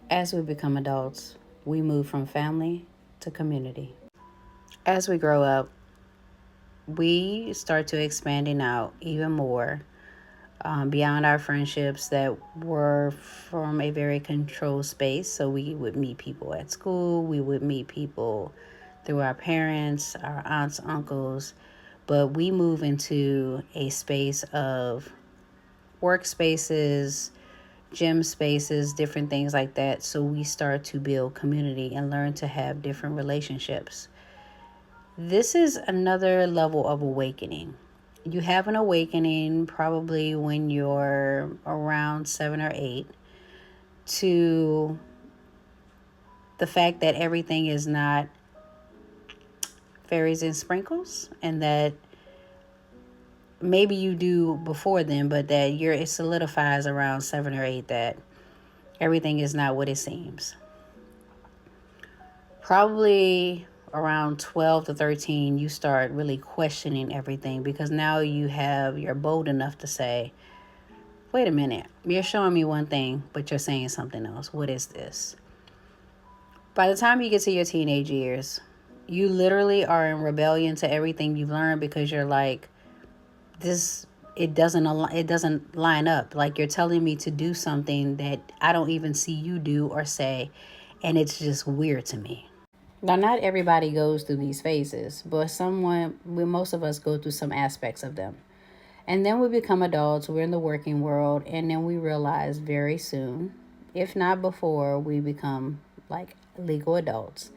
As we become adults, we move from family to community. As we grow up, we start to expanding out even more beyond our friendships that were from a very controlled space. So we would meet people at school, we would meet people through our parents, our aunts, uncles, but we move into a space of workspaces, gym spaces, different things like that. So we start to build community and learn to have different relationships. This is another level of awakening. You have an awakening probably when you're around 7 or 8 to the fact that everything is not fairies and sprinkles, and that maybe you do before then, but that it solidifies around 7 or 8 that everything is not what it seems. Probably around 12 to 13, you start really questioning everything, because now you're bold enough to say, wait a minute, you're showing me one thing, but you're saying something else. What is this? By the time you get to your teenage years, you literally are in rebellion to everything you've learned, because you're like, this, it doesn't line up. Like, you're telling me to do something that I don't even see you do or say, and it's just weird to me. Now, not everybody goes through these phases, but most of us go through some aspects of them. And then we become adults, we're in the working world, and then we realize very soon, if not before we become like legal adults,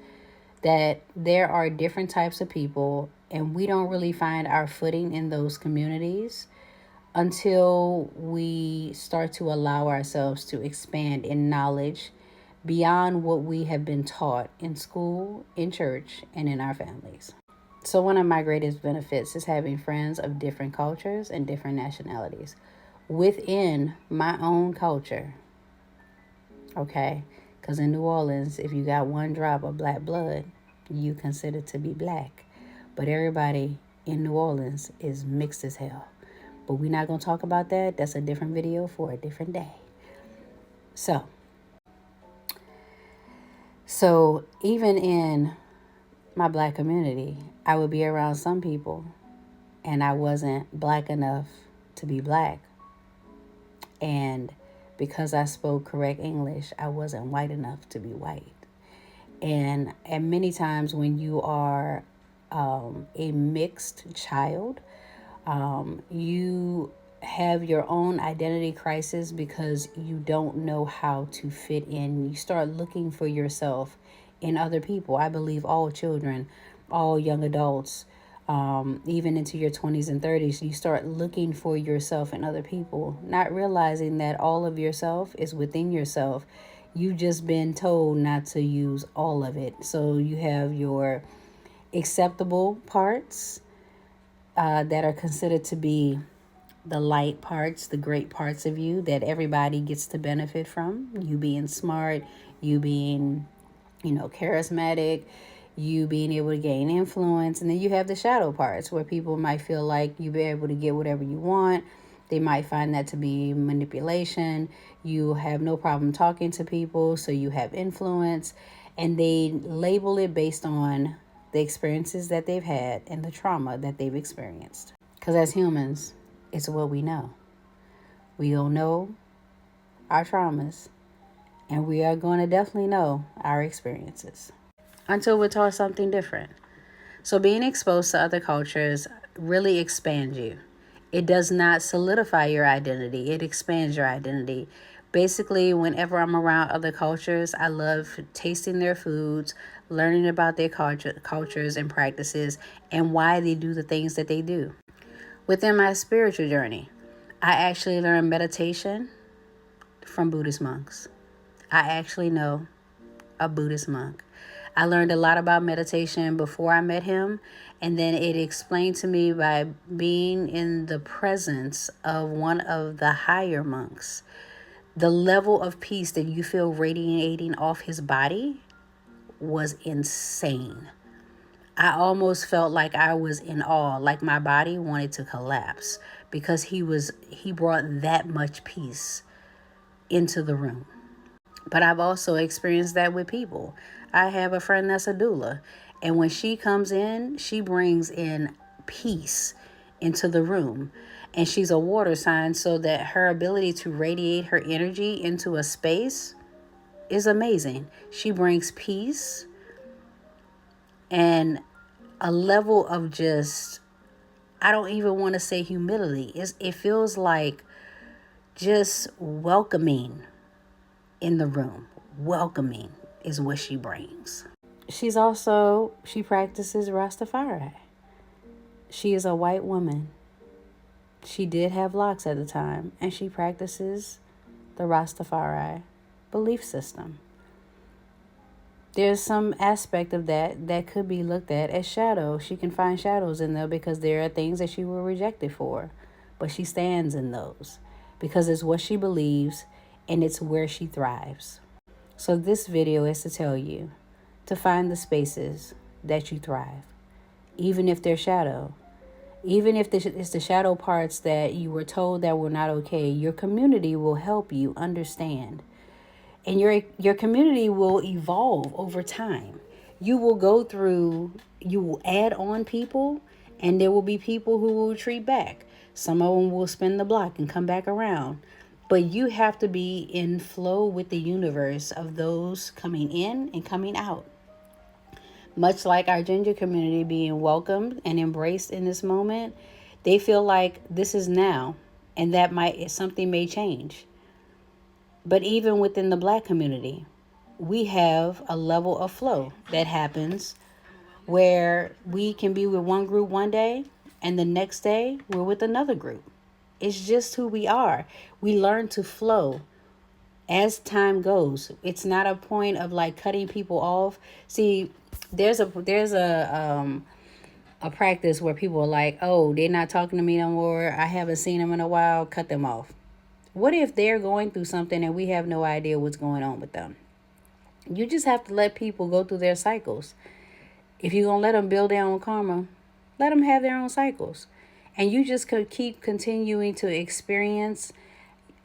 that there are different types of people, and we don't really find our footing in those communities until we start to allow ourselves to expand in knowledge beyond what we have been taught in school, in church, and in our families. So, one of my greatest benefits is having friends of different cultures and different nationalities within my own culture. Okay? Because in New Orleans, if you got one drop of black blood, you consider to be black. But everybody in New Orleans is mixed as hell. But we're not going to talk about that. That's a different video for a different day. So even in my black community, I would be around some people and I wasn't black enough to be black. And because I spoke correct English, I wasn't white enough to be white. And many times when you are a mixed child, you have your own identity crisis because you don't know how to fit in. You start looking for yourself in other people. I believe all children, all young adults, even into your 20s and 30s, you start looking for yourself in other people, not realizing that all of yourself is within yourself. You've just been told not to use all of it. So you have your acceptable parts that are considered to be the light parts, the great parts of you that everybody gets to benefit from. You being smart, you being, charismatic, you being able to gain influence. And then you have the shadow parts where people might feel like you be able to get whatever you want. They might find that to be manipulation. You have no problem talking to people, so you have influence. And they label it based on the experiences that they've had and the trauma that they've experienced. Because as humans, it's what we know. We don't know our traumas, and we are going to definitely know our experiences until we're taught something different. So being exposed to other cultures really expands you. It does not solidify your identity. It expands your identity. Basically, whenever I'm around other cultures, I love tasting their foods, learning about their cultures and practices, and why they do the things that they do. Within my spiritual journey, I actually learned meditation from Buddhist monks. I actually know a Buddhist monk. I learned a lot about meditation before I met him, and then it explained to me by being in the presence of one of the higher monks. The level of peace that you feel radiating off his body was insane. I almost felt like I was in awe, like my body wanted to collapse, because he brought that much peace into the room. But I've also experienced that with people. I have a friend that's a doula, and when she comes in, she brings in peace into the room. And she's a water sign, so that her ability to radiate her energy into a space is amazing. She brings peace and a level of just, I don't even want to say humility. It feels like just welcoming in the room. Welcoming is what she brings. She practices Rastafari. She is a white woman. She did have locks at the time, and she practices the Rastafari belief system. There's some aspect of that could be looked at as shadow. She can find shadows in there because there are things that she were rejected for, but she stands in those because it's what she believes and it's where she thrives. So this video is to tell you to find the spaces that you thrive, even if they're shadow. Even if it's the shadow parts that you were told that were not okay, your community will help you understand. And your community will evolve over time. You will add on people, and there will be people who will retreat back. Some of them will spin the block and come back around. But you have to be in flow with the universe of those coming in and coming out. Much like our ginger community being welcomed and embraced in this moment, they feel like this is now, and something may change. But even within the black community, we have a level of flow that happens where we can be with one group one day and the next day we're with another group. It's just who we are. We learn to flow as time goes. It's not a point of like cutting people off. See, there's a practice where people are like, oh, they're not talking to me no more. I haven't seen them in a while. Cut them off. What if they're going through something and we have no idea what's going on with them? You just have to let people go through their cycles. If you're going to let them build their own karma, let them have their own cycles. And you just could keep continuing to experience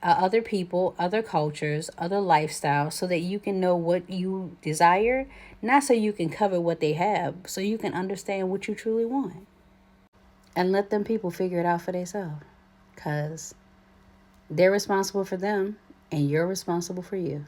other people, other cultures, other lifestyles so that you can know what you desire, not so you can cover what they have, so you can understand what you truly want. And let them people figure it out for themselves, because they're responsible for them and you're responsible for you.